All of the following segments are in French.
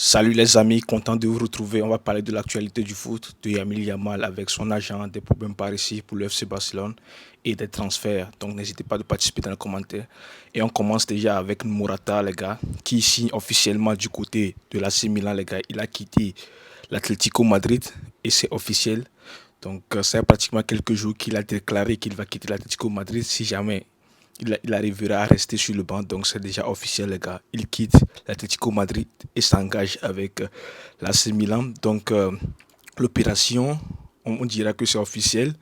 Salut les amis, content de vous retrouver. On va parler de l'actualité du foot, de Lamine Yamal avec son agent, des problèmes par ici pour le FC Barcelone et des transferts. Donc n'hésitez pas de participer dans les commentaires. Et on commence déjà avec Morata, les gars, qui signe officiellement du côté de l'AC Milan, les gars. Il a quitté l'Atlético Madrid et c'est officiel. Donc ça fait pratiquement quelques jours qu'il a déclaré qu'il va quitter l'Atlético Madrid si jamais il arrivera à rester sur le banc, donc c'est déjà officiel, les gars. Il quitte l'Atlético Madrid et s'engage avec l'AC Milan. Donc, l'opération, on dira que c'est officiel.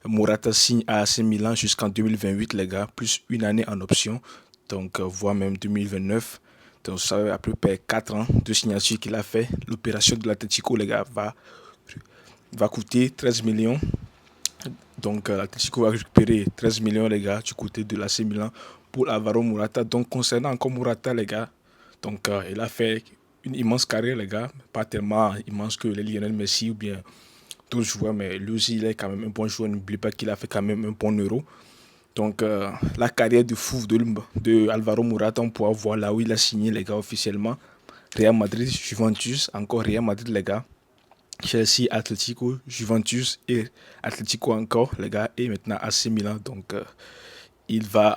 Morata signe à AC Milan jusqu'en 2028, les gars, plus une année en option, donc voire même 2029. Donc, ça fait à peu près 4 ans de signature qu'il a fait. L'opération de l'Atlético, les gars, va coûter 13 millions. Donc, l'Atlético va récupérer 13 millions, les gars, du côté de l'AC Milan pour Alvaro Morata. Donc, concernant encore Morata, les gars, donc, il a fait une immense carrière, les gars. Pas tellement immense que les Lionel Messi ou bien d'autres joueurs, mais lui aussi, il est quand même un bon joueur. N'oublie pas qu'il a fait quand même un bon euro. Donc, la carrière de fou de Alvaro Morata, on pourra voir là où il a signé, les gars, officiellement. Real Madrid, Juventus, encore Real Madrid, les gars. Chelsea, Atlético, Juventus et Atlético encore, les gars, et maintenant AC Milan. Donc, il va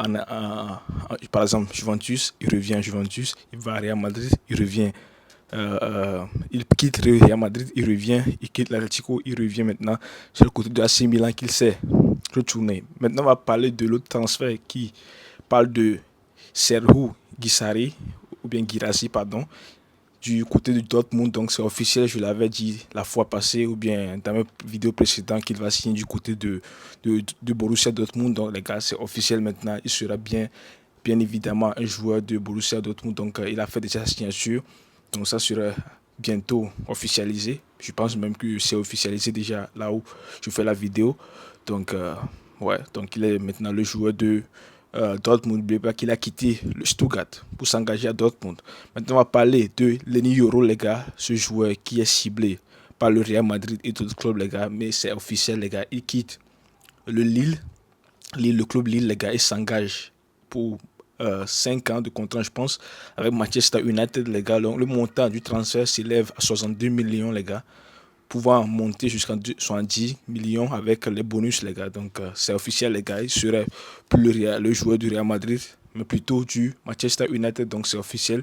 par exemple, Juventus, il revient à Juventus, il va à Real Madrid, il revient, il quitte Real Madrid, il revient, il quitte l'Atlético, il revient maintenant sur le côté de AC Milan qu'il sait retourner. Maintenant, on va parler de l'autre transfert qui parle de Serhou Guissari, ou bien Guirassi, pardon, du côté de Dortmund. Donc c'est officiel, je l'avais dit la fois passée ou bien dans mes vidéos précédentes qu'il va signer du côté de Borussia Dortmund. Donc les gars, c'est officiel maintenant. Il sera bien évidemment un joueur de Borussia Dortmund. Donc il a fait déjà sa signature. Donc ça sera bientôt officialisé. Je pense même que c'est officialisé déjà là où je fais la vidéo. Donc ouais, donc il est maintenant le joueur de Dortmund. N'oubliez pas qu'il a quitté le Stuttgart pour s'engager à Dortmund. Maintenant, on va parler de Lenny Yoro, les gars, ce joueur qui est ciblé par le Real Madrid et d'autres clubs, les gars, mais c'est officiel, les gars. Il quitte le le club Lille, les gars, et s'engage pour 5 ans de contrat, je pense, avec Manchester United, les gars. Donc, le montant du transfert s'élève à 62 millions, les gars, pouvant monter jusqu'à 70 millions avec les bonus, les gars. Donc, c'est officiel, les gars. Il serait plus le joueur du Real Madrid, mais plutôt du Manchester United. Donc, c'est officiel.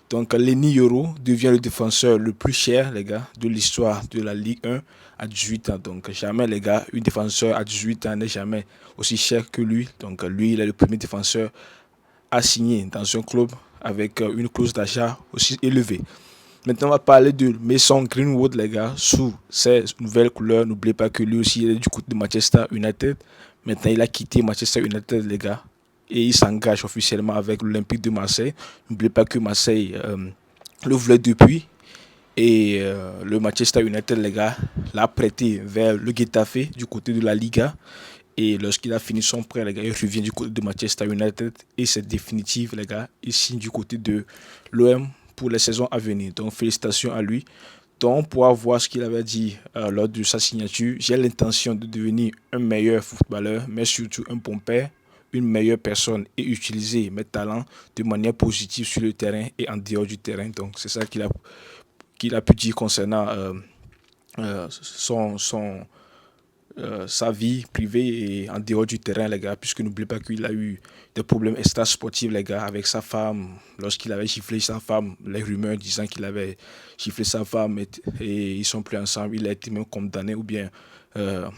Donc, Lenny Yoro devient le défenseur le plus cher, les gars, de l'histoire de la Ligue 1 à 18 ans. Donc, jamais, les gars, un défenseur à 18 ans n'est jamais aussi cher que lui. Donc, lui, il est le premier défenseur à signer dans un club avec une clause d'achat aussi élevée. Maintenant, on va parler de Mason Greenwood, les gars, sous ses nouvelles couleurs. N'oubliez pas que lui aussi, il est du côté de Manchester United. Maintenant, il a quitté Manchester United, les gars, et il s'engage officiellement avec l'Olympique de Marseille. N'oubliez pas que Marseille le voulait depuis. Et le Manchester United, les gars, l'a prêté vers le Getafe du côté de la Liga. Et lorsqu'il a fini son prêt, les gars, il revient du côté de Manchester United. Et c'est définitif, les gars. Il signe du côté de l'OM pour les saisons à venir. Donc, félicitations à lui. Donc, on pourra voir ce qu'il avait dit lors de sa signature. J'ai l'intention de devenir un meilleur footballeur, mais surtout un bon père, une meilleure personne et utiliser mes talents de manière positive sur le terrain et en dehors du terrain. Donc, c'est ça qu'il a pu dire concernant sa vie privée et en dehors du terrain, les gars, puisque n'oubliez pas qu'il a eu des problèmes extra-sportifs, les gars, avec sa femme. Lorsqu'il avait giflé sa femme, les rumeurs disant qu'il avait giflé sa femme et ils sont plus ensemble, il a été même condamné ou bien euh,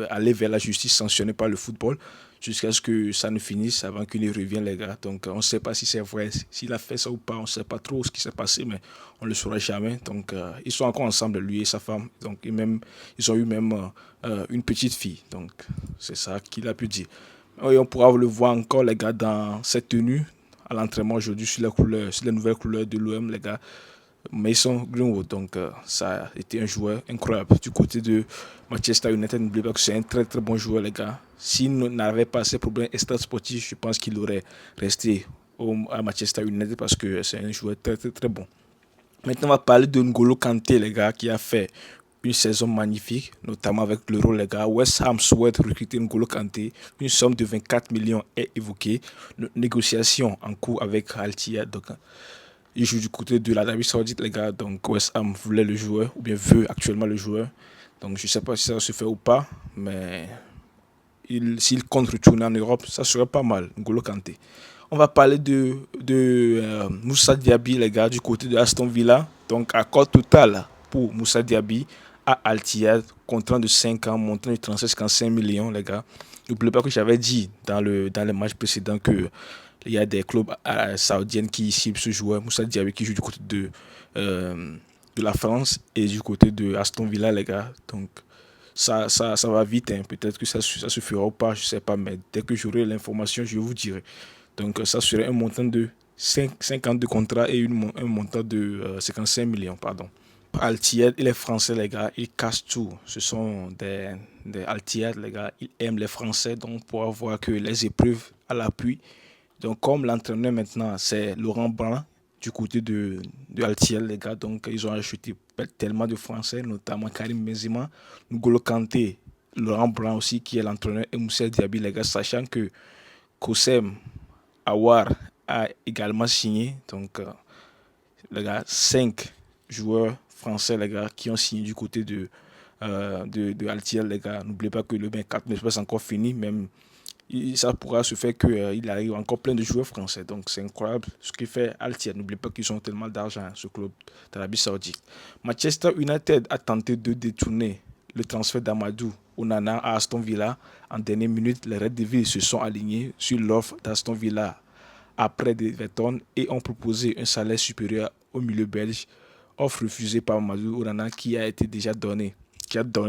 aller vers la justice sanctionnée par le football jusqu'à ce que ça ne finisse avant qu'il ne revienne, les gars. Donc, on ne sait pas si c'est vrai, s'il a fait ça ou pas. On ne sait pas trop ce qui s'est passé, mais on ne le saura jamais. Donc, ils sont encore ensemble, lui et sa femme. Donc, ils ont eu même une petite fille. Donc, c'est ça qu'il a pu dire. Et on pourra le voir encore, les gars, dans cette tenue à l'entraînement aujourd'hui sur les nouvelles couleurs de l'OM, les gars. Mason Greenwood. Donc, ça a été un joueur incroyable. Du côté de Manchester United, n'oubliez pas que c'est un très très bon joueur, les gars. S'il n'avait pas ces problèmes extra-sportifs, je pense qu'il aurait resté à Manchester United parce que c'est un joueur très très très bon. Maintenant, on va parler de N'Golo Kanté, les gars, qui a fait une saison magnifique, notamment avec l'Euro, les gars. West Ham souhaite recruter N'Golo Kanté. Une somme de 24 millions est évoquée. Négociation en cours avec Al Ittihad. Donc, Il joue du côté de l'Arabie Saoudite, les gars. Donc, West Ham voulait le joueur, ou bien veut actuellement le joueur. Donc, je ne sais pas si ça va se fait ou pas, mais s'il compte retourner en Europe, ça serait pas mal, N'Golo Kanté. On va parler de Moussa Diaby, les gars, du côté de Aston Villa. Donc, accord total pour Moussa Diaby à Al Ittihad, contrat de 5 ans, montant de 35 millions, les gars. N'oubliez pas que j'avais dit dans les matchs précédents que il y a des clubs saoudiens qui ciblent ce joueur, Moussa Diaby, qui joue du côté de la France et du côté de Aston Villa, les gars. Donc, ça va vite, hein. Peut-être que ça se fera ou pas, je ne sais pas, mais dès que j'aurai l'information, je vous dirai. Donc, ça serait un montant de 5 ans de contrat et un montant de 55 millions, pardon. Altier, il est français, les gars, il casse tout. Ce sont des Altier, les gars, ils aiment les Français, donc pour avoir que les épreuves à l'appui. Donc, comme l'entraîneur maintenant, c'est Laurent Blanc, du côté de Altiel, les gars. Donc, ils ont acheté tellement de Français, notamment Karim Benzema, N'Golo Kanté, Laurent Blanc aussi, qui est l'entraîneur, et Moussa Diaby, les gars, sachant que Kosem Awar a également signé. Donc, les gars, 5 joueurs français, les gars, qui ont signé du côté de Altiel, les gars. N'oubliez pas que le 24 n'est pas encore fini, même ça pourra se faire qu'il arrive encore plein de joueurs français. Donc c'est incroyable ce qu'il fait Altier. N'oubliez pas qu'ils ont tellement d'argent, ce club d'Arabie Saoudite. Manchester United a tenté de détourner le transfert d'Amadou Onana à Aston Villa. En dernière minute, les Red Devils se sont alignés sur l'offre d'Aston Villa après d'Everton et ont proposé un salaire supérieur au milieu belge. Offre refusée par Amadou Onana qui a donné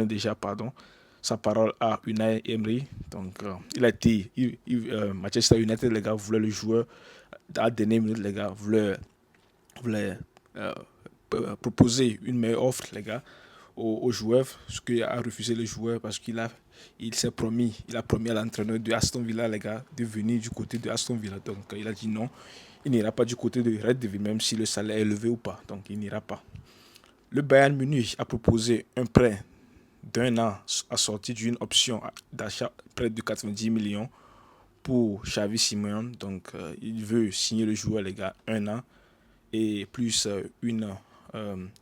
déjà, pardon, sa parole à Unai Emery. Donc, Manchester United, les gars, voulaient le joueur. À la dernière minute, les gars, voulaient euh, proposer une meilleure offre, les gars, aux joueurs. Ce qu'a refusé le joueur parce il a promis à l'entraîneur de Aston Villa, les gars, de venir du côté de Aston Villa. Donc, il a dit non. Il n'ira pas du côté de Red Devil, même si le salaire est élevé ou pas. Donc, il n'ira pas. Le Bayern Munich a proposé un prêt d'1 an assorti d'une option d'achat près de 90 millions pour Xavi Simons. Donc, il veut signer le joueur, les gars, 1 an et plus une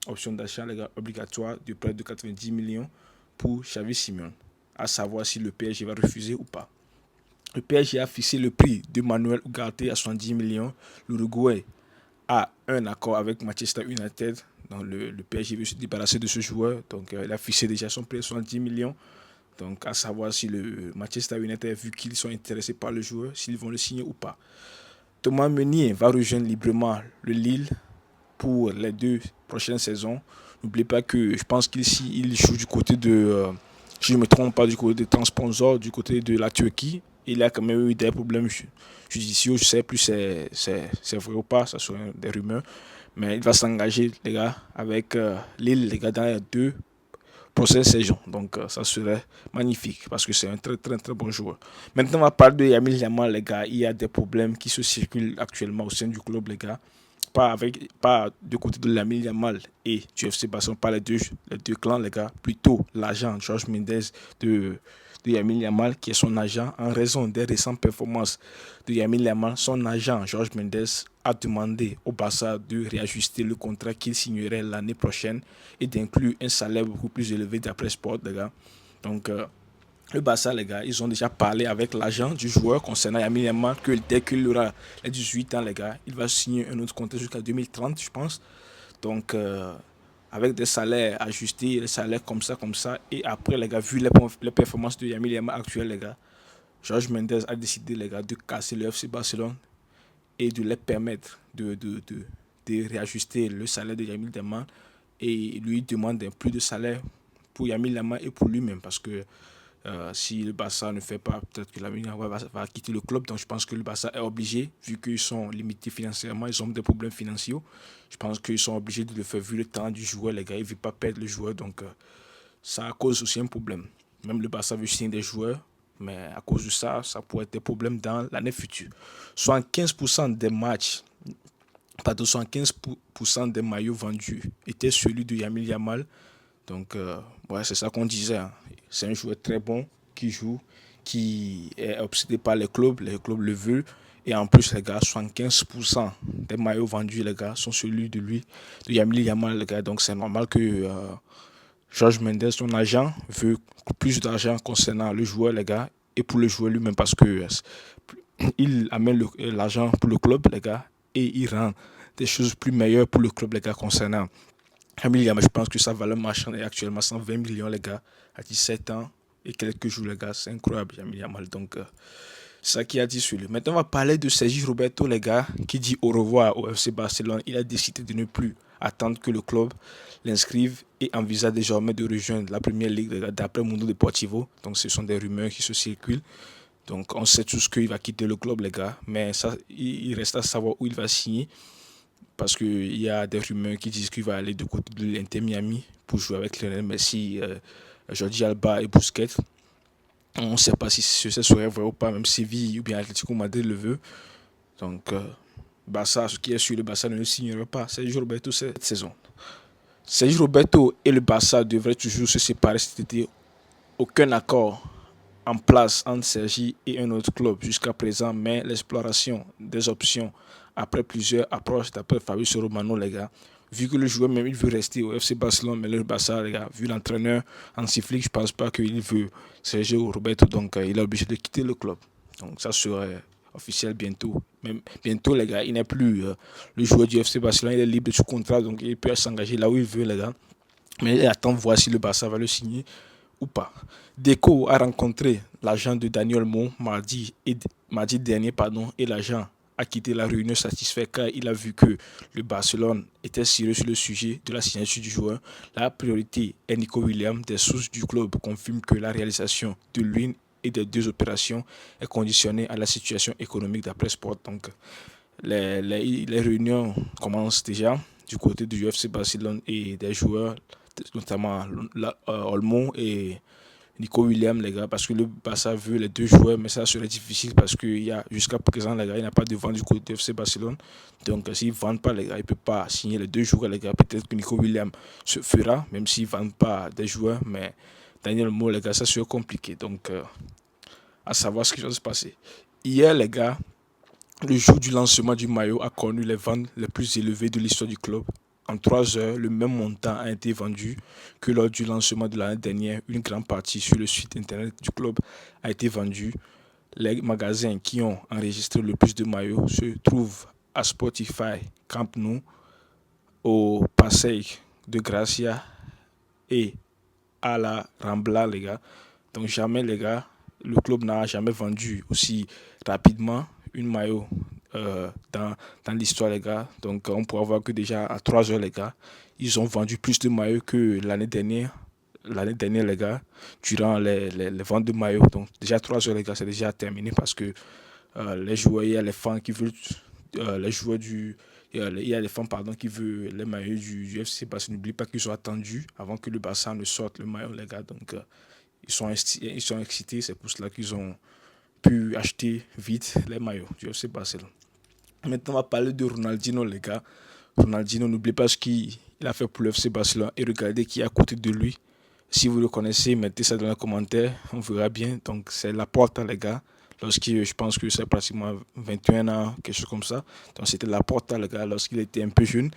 option d'achat, les gars, obligatoire de près de 90 millions pour Xavi Simons. À savoir si le PSG va refuser ou pas. Le PSG a fixé le prix de Manuel Ugarte à 70 millions. L'Uruguay a un accord avec Manchester United. Donc le PSG veut se débarrasser de ce joueur. Donc il a fixé déjà son prix à 70 millions. Donc à savoir si le Manchester United, vu qu'ils sont intéressés par le joueur, s'ils vont le signer ou pas. Thomas Meunier va rejoindre librement le Lille pour les 2 prochaines saisons. N'oubliez pas que je pense qu'il joue du côté si je ne me trompe pas, du côté de Transponsor, du côté de la Turquie. Il a quand même eu des problèmes judiciaires. Je ne sais plus si c'est vrai ou pas, ça serait des rumeurs. Mais il va s'engager, les gars, avec Lille, les gars, dans les 2 prochaines saisons. Donc, ça serait magnifique parce que c'est un très, très, très bon joueur. Maintenant, on va parler de Yamil Yamal, les gars. Il y a des problèmes qui se circulent actuellement au sein du club, les gars. Pas du côté de Lamine Yamal et du FC Barcelone, pas les deux clans, les gars. Plutôt l'agent Georges Mendes de Yamil Yamal, qui est son agent. En raison des récentes performances de Yamil Yamal, son agent Georges Mendes a demandé au Barça de réajuster le contrat qu'il signerait l'année prochaine et d'inclure un salaire beaucoup plus élevé d'après Sport, les gars. Donc, le Barça, les gars, ils ont déjà parlé avec l'agent du joueur concernant Yamil Yamal que dès qu'il aura les 18 ans, les gars, il va signer un autre contrat jusqu'à 2030, je pense. Donc, avec des salaires ajustés, des salaires comme ça. Et après, les gars, vu les performances de Yamil Yamal actuelles, les gars, Georges Mendes a décidé, les gars, de casser le FC Barcelone et de les permettre de réajuster le salaire de Yamil Yamal et lui demande un plus de salaire pour Yamil Yamal et pour lui-même parce que si le Barça ne fait pas, peut-être que Lamine Yamal va quitter le club. Donc je pense que le Barça est obligé, vu qu'ils sont limités financièrement, ils ont des problèmes financiers. Je pense qu'ils sont obligés de le faire vu le temps du joueur, les gars. Ils ne veulent pas perdre le joueur, donc ça cause aussi un problème. Même le Barça veut signer des joueurs, mais à cause de ça, ça pourrait être des problèmes dans l'année future. 75% des matchs, pardon, 75% des maillots vendus étaient celui de Yamil Yamal. Donc, ouais, c'est ça qu'on disait, hein. C'est un joueur très bon qui joue, qui est obsédé par les clubs le veulent Et en plus, les gars, 75% des maillots vendus, les gars, sont celui de lui, de Yamil Yamal, les gars. Donc c'est normal que George Mendes, son agent, veut plus d'argent concernant le joueur, les gars, et pour le joueur lui-même parce que il amène l'argent pour le club, les gars, et il rend des choses plus meilleures pour le club, les gars, concernant Yamil Yamal. Je pense que sa valeur marchande est actuellement 120 millions, les gars, à 17 ans et quelques jours, les gars. C'est incroyable, Yamil Yamal. Donc, c'est ça qui a dit sur lui. Maintenant, on va parler de Sergi Roberto, les gars, qui dit au revoir au FC Barcelone. Il a décidé de ne plus attendre que le club l'inscrive et envisage désormais de rejoindre la première ligue d'après Mundo Deportivo. Donc, ce sont des rumeurs qui se circulent. Donc, on sait tous qu'il va quitter le club, les gars. Mais ça, il reste à savoir où il va signer. Parce qu'il y a des rumeurs qui disent qu'il va aller du côté de l'Inter Miami pour jouer avec Lionel Messi, Jordi Alba et Busquets. On ne sait pas si ce serait vrai ou pas, même Séville ou bien Atlético Madrid le veut. Donc, Barça, ce qui est sûr, le Barça ne le signera pas. Sergio Roberto cette saison. Sergio Roberto et le Barça devraient toujours se séparer cet été. Aucun accord en place entre Sergi et un autre club jusqu'à présent, mais l'exploration des options après plusieurs approches d'après Fabrizio Romano, les gars, vu que le joueur même il veut rester au FC Barcelone, mais le Barça, les gars, vu l'entraîneur Hansi Flick, je pense pas qu'il veut Sergio Roberto, donc il est obligé de quitter le club. Donc ça serait officiel bientôt. Même bientôt, les gars, il n'est plus le joueur du FC Barcelone, il est libre de tout contrat, donc il peut s'engager là où il veut, les gars. Mais il attend de voir si le Barça va le signer ou pas. Deco a rencontré l'agent de Daniel Olmo mardi dernier et l'agent a quitté la réunion satisfait car il a vu que le Barcelone était sérieux sur le sujet de la signature du joueur. La priorité est Nico Williams. Des sources du club confirment que la réalisation de l'une et des deux opérations est conditionnée à la situation économique d'après Sport. Donc, les réunions commencent déjà du côté du UFC Barcelone et des joueurs, notamment Olmo et Nico Williams, les gars, parce que le Barça veut les deux joueurs, mais ça serait difficile parce qu'il y a jusqu'à présent, les gars, il n'y a pas de vente du côté du FC Barcelone. Donc, s'ils ne vendent pas, les gars, il ne peut pas signer les deux joueurs, les gars. Peut-être que Nico Williams se fera, même s'ils ne vendent pas des joueurs, mais Daniel Mo, les gars, ça serait compliqué. Donc, à savoir ce qui va se passer. Hier, les gars, le jour du lancement du maillot a connu les ventes les plus élevées de l'histoire du club. En 3 heures, le même montant a été vendu que lors du lancement de l'année dernière. Une grande partie sur le site internet du club a été vendue. Les magasins qui ont enregistré le plus de maillots se trouvent à Spotify, Camp Nou, au Passeig de Gracia et à la Rambla, les gars. Donc jamais, les gars, le club n'a jamais vendu aussi rapidement une maillot dans l'histoire, les gars. Donc on pourra voir que déjà à 3 heures, les gars, ils ont vendu plus de maillots que l'année dernière. L'année dernière, les gars, durant les ventes de maillots. Donc déjà 3 heures, les gars, c'est déjà terminé parce que les joueurs, il y a les fans qui veulent, les joueurs du, il y a les fans pardon, qui veulent les maillots du FC parce que n'oublie pas qu'ils ont attendu avant que le Barça ne sorte le maillot, les gars. Donc ils sont excités, c'est pour cela qu'ils ont pu acheter vite les maillots du FC Barcelone. Maintenant, on va parler de Ronaldinho, les gars. Ronaldinho, n'oubliez pas ce qu'il a fait pour le FC Barcelone et regardez qui est à côté de lui. Si vous le connaissez, mettez ça dans les commentaires, on verra bien. Donc, c'est Laporta, les gars. Lorsqu'il, je pense que c'est pratiquement 21 ans, quelque chose comme ça. Donc, c'était Laporta, les gars, lorsqu'il était un peu jeune.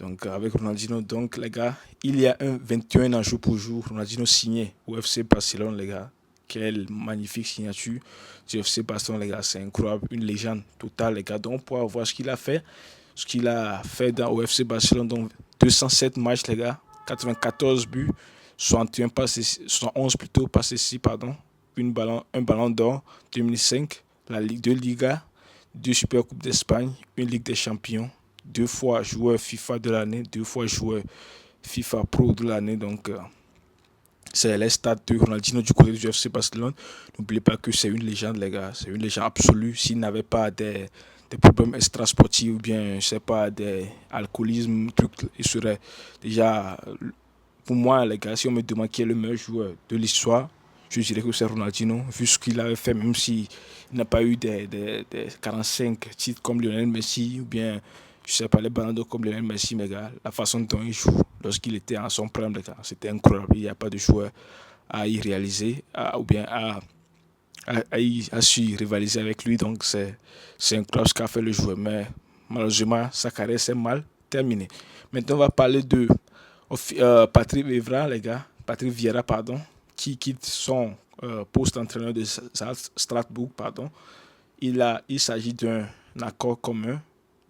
Donc, avec Ronaldinho, donc, les gars, il y a un 21 ans jour pour jour. Ronaldinho signé au FC Barcelone, les gars. Quelle magnifique signature du FC Barcelone, les gars. C'est incroyable. Une légende totale, les gars. Donc, on pourra voir ce qu'il a fait. Ce qu'il a fait dans au FC Barcelone. Donc, 207 matchs, les gars. 94 buts. 61 passes, 71 plutôt, passes ici, pardon. Un ballon d'or 2005. La Ligue de Liga. 2 Super Coupes d'Espagne. Une Ligue des Champions. 2 fois joueur FIFA de l'année. 2 fois joueur FIFA Pro de l'année. Donc, c'est les stats de Ronaldinho du côté du FC Barcelone. N'oubliez pas que c'est une légende, les gars. C'est une légende absolue. S'il n'avait pas des problèmes extra-sportifs ou bien, je sais pas, des alcoolismes, trucs, il serait déjà, pour moi, les gars, si on me demande qui est le meilleur joueur de l'histoire, je dirais que c'est Ronaldinho, vu ce qu'il avait fait, même s'il n'a pas eu des 45 titres comme Lionel Messi ou bien, je sais pas, les ballons d'or comme Lionel Messi, mais gars, la façon dont il joue lorsqu'il était en son prime, les gars, c'était incroyable. Il n'y a pas de joueur à y réaliser ou bien à a su rivaliser avec lui. Donc, c'est incroyable ce qu'a fait le joueur. Mais malheureusement, sa carrière s'est mal terminée. Maintenant, on va parler de Patrick Vieira, les gars. Patrick Vieira, pardon, qui quitte son poste d'entraîneur de Strasbourg, pardon. Il s'agit d'un accord commun.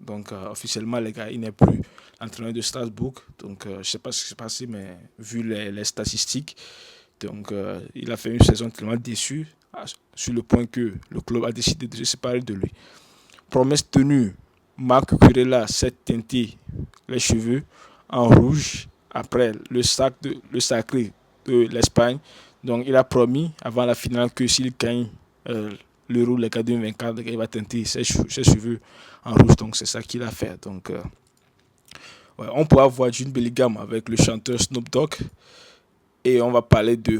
Donc, officiellement, les gars, il n'est plus entraîneur de Strasbourg. Donc, je ne sais pas ce qui s'est passé, mais vu les statistiques, donc, il a fait une saison tellement déçue, sur le point que le club a décidé de se séparer de lui. Promesse tenue, Marc Cucurella s'est teinté les cheveux en rouge après le sacré de l'Espagne. Donc, il a promis avant la finale que s'il gagne l'Euro, les 2024, il va teinter ses cheveux en rouge. Donc, c'est ça qu'il a fait. Donc, ouais, on pourra voir Jude Bellingham avec le chanteur Snoop Dogg. Et on va parler de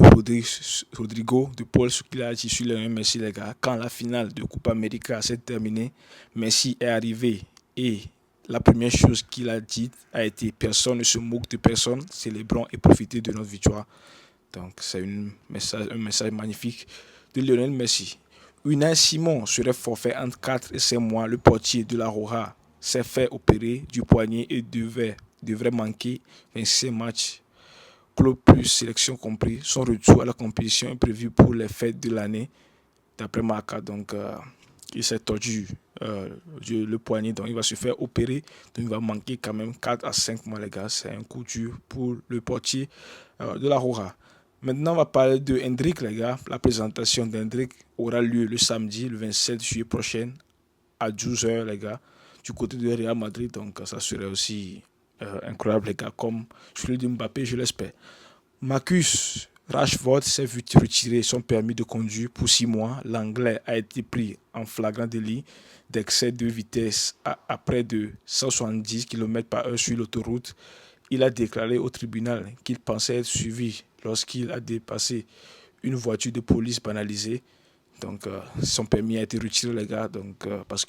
Rodrigo, de Paul, ce qu'il a dit sur Lionel Messi, les gars. Quand la finale de Coupe América s'est terminée, Messi est arrivé et la première chose qu'il a dit a été: personne ne se moque de personne, célébrons et profitez de notre victoire. Donc c'est un message magnifique de Lionel Messi. Unai Simon serait forfait entre 4 et 5 mois. Le portier de la Roja s'est fait opérer du poignet et devrait manquer 26 matchs. Club plus sélection compris. Son retour à la compétition est prévu pour les fêtes de l'année, d'après Marca. Donc, il s'est tordu le poignet, donc il va se faire opérer. Donc, il va manquer quand même 4 à 5 mois, les gars. C'est un coup dur pour le portier de la Roja. Maintenant, on va parler de Hendrick, les gars. La présentation d'Hendrick aura lieu le samedi, le 27 juillet prochain, à 12 h, les gars, du côté de Real Madrid. Donc, ça serait aussi incroyable, les gars, comme celui de Mbappé, je l'espère. Marcus Rashford s'est vu retirer son permis de conduire pour 6 mois. L'Anglais a été pris en flagrant délit d'excès de vitesse à près de 170 km/h sur l'autoroute. Il a déclaré au tribunal qu'il pensait être suivi lorsqu'il a dépassé une voiture de police banalisée. Donc, son permis a été retiré, les gars, donc, parce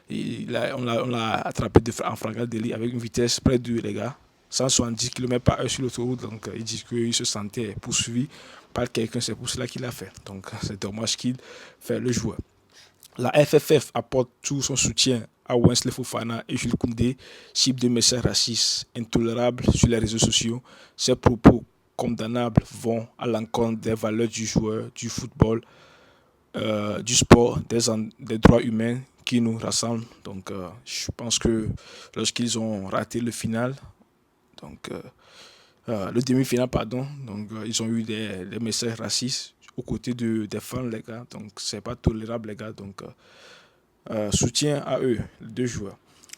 on l'a attrapé en flagrant délit avec une vitesse près de, les gars, 170 km/h sur l'autoroute. Donc, il dit qu'il se sentait poursuivi par quelqu'un, c'est pour cela qu'il l'a fait. Donc, c'est dommage qu'il fait le joueur. La FFF apporte tout son soutien à Wesley Fofana et Jules Koundé, cible de messages racistes intolérables sur les réseaux sociaux. Ces propos condamnables vont à l'encontre des valeurs du joueur, du football, du sport, des droits humains qui nous rassemblent. Donc, je pense que lorsqu'ils ont raté le final, donc le demi-finale, pardon, donc ils ont eu des messages racistes aux côtés des fans, les gars. Donc, c'est pas tolérable, les gars. Donc, soutien à eux, les deux joueurs.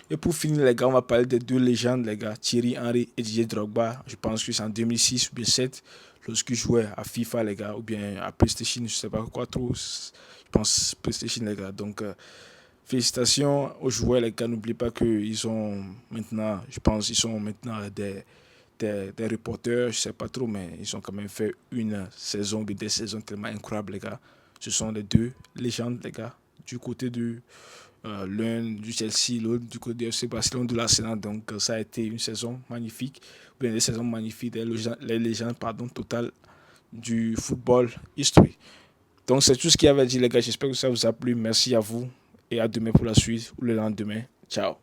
Et pour finir, les gars, on va parler des deux légendes, les gars, Thierry Henry et Didier Drogba. Je pense que c'est en 2006 ou bien 2007, lorsqu'ils jouaient à FIFA, les gars, ou bien à PlayStation, je sais pas quoi trop. Je pense PlayStation, les gars. Donc, félicitations aux joueurs, les gars. N'oubliez pas qu'ils ont maintenant, je pense, ils sont maintenant des reporters, je sais pas trop, mais ils ont quand même fait une saison, des saisons tellement incroyables, les gars. Ce sont les deux légendes, les gars, du côté de l'un du Chelsea, l'autre du côté du FC Barcelone, de l'Arsenal. Donc, ça a été une saison magnifique, bien des saisons magnifiques, les légendes, pardon, totales du football history. Donc, c'est tout ce qu'il y avait à dire, les gars. J'espère que ça vous a plu. Merci à vous et à demain pour la suite ou le lendemain. Ciao.